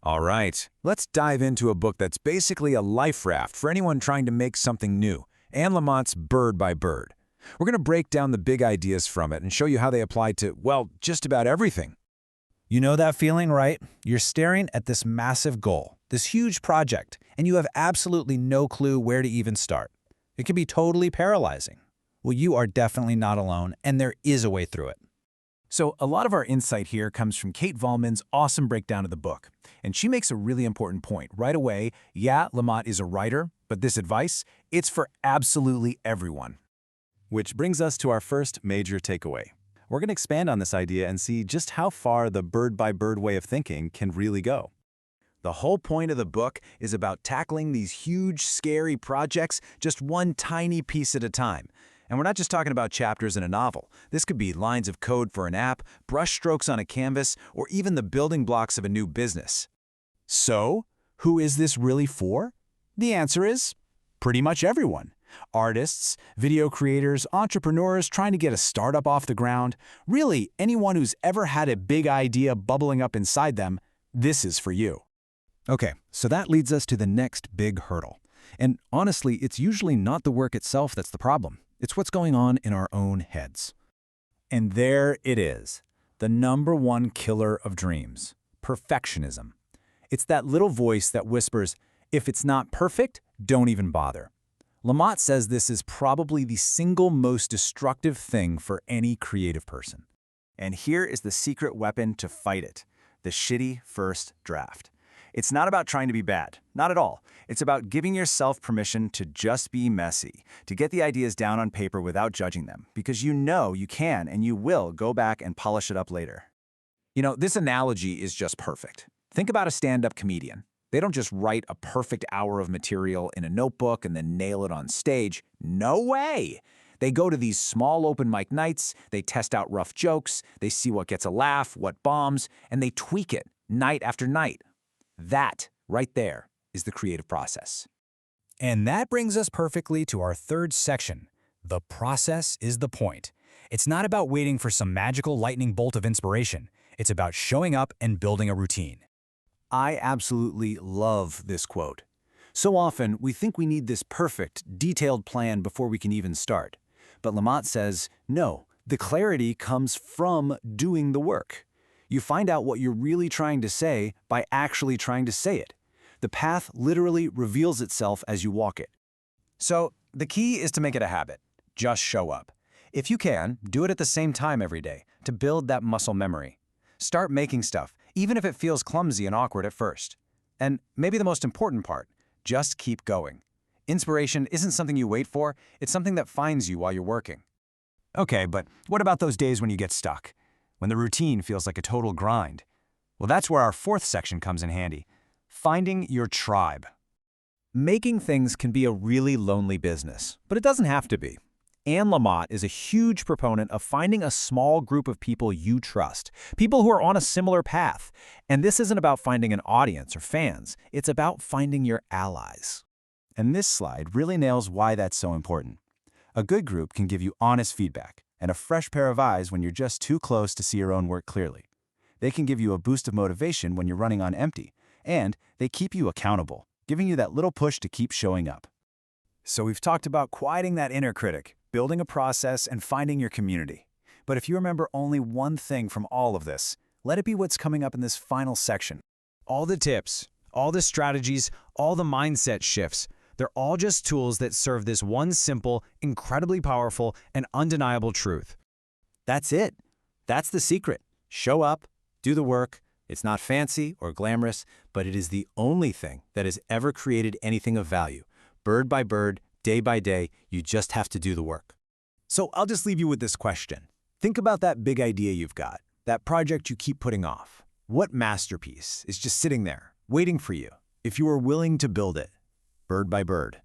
All right, let's dive into a book that's basically a life raft for anyone trying to make something new, Anne Lamott's Bird by Bird. We're going to break down the big ideas from it and show you how they apply to, well, just about everything. You know that feeling, right? You're staring at this massive goal, this huge project, and you have absolutely no clue where to even start. It can be totally paralyzing. Well, you are definitely not alone, and there is a way through it. So a lot of our insight here comes from Kate Vollman's awesome breakdown of the book. And she makes a really important point. Right away, yeah, Lamott is a writer, but this advice, it's for absolutely everyone. Which brings us to our first major takeaway. We're going to expand on this idea and see just how far the bird-by-bird way of thinking can really go. The whole point of the book is about tackling these huge, scary projects just one tiny piece at a time. And we're not just talking about chapters in a novel. This could be lines of code for an app, brush strokes on a canvas, or even the building blocks of a new business. So, who is this really for? The answer is pretty much everyone. Artists, video creators, entrepreneurs trying to get a startup off the ground. Really, anyone who's ever had a big idea bubbling up inside them, this is for you. Okay, so that leads us to the next big hurdle. And honestly, it's usually not the work itself that's the problem. It's what's going on in our own heads. And there it is, the #1 killer of dreams, perfectionism. It's that little voice that whispers, if it's not perfect, don't even bother. Lamott says this is probably the single most destructive thing for any creative person. And here is the secret weapon to fight it, the shitty first draft. It's not about trying to be bad, not at all. It's about giving yourself permission to just be messy, to get the ideas down on paper without judging them, because you know you can and you will go back and polish it up later. You know, this analogy is just perfect. Think about a stand-up comedian. They don't just write a perfect hour of material in a notebook and then nail it on stage. No way! They go to these small open mic nights, they test out rough jokes, they see what gets a laugh, what bombs, and they tweak it night after night. That, right there, is the creative process. And that brings us perfectly to our third section. The process is the point. It's not about waiting for some magical lightning bolt of inspiration. It's about showing up and building a routine. I absolutely love this quote. So often, we think we need this perfect, detailed plan before we can even start. But Lamott says, no, the clarity comes from doing the work. You find out what you're really trying to say by actually trying to say it. The path literally reveals itself as you walk it. So, the key is to make it a habit. Just show up. If you can, do it at the same time every day to build that muscle memory. Start making stuff, even if it feels clumsy and awkward at first. And maybe the most important part, just keep going. Inspiration isn't something you wait for, it's something that finds you while you're working. Okay, but what about those days when you get stuck? When the routine feels like a total grind? Well, that's where our fourth section comes in handy. Finding your tribe. Making things can be a really lonely business, but it doesn't have to be. Anne Lamott is a huge proponent of finding a small group of people you trust, people who are on a similar path. And this isn't about finding an audience or fans, it's about finding your allies. And this slide really nails why that's so important. A good group can give you honest feedback and a fresh pair of eyes when you're just too close to see your own work clearly. They can give you a boost of motivation when you're running on empty, and they keep you accountable, giving you that little push to keep showing up. So we've talked about quieting that inner critic, building a process, and finding your community. But if you remember only one thing from all of this, let it be what's coming up in this final section. All the tips, all the strategies, all the mindset shifts, they're all just tools that serve this one simple, incredibly powerful, and undeniable truth. That's it. That's the secret. Show up, do the work. It's not fancy or glamorous, but it is the only thing that has ever created anything of value. Bird by bird, day by day, you just have to do the work. So I'll just leave you with this question. Think about that big idea you've got, that project you keep putting off. What masterpiece is just sitting there, waiting for you, if you are willing to build it? Bird by bird.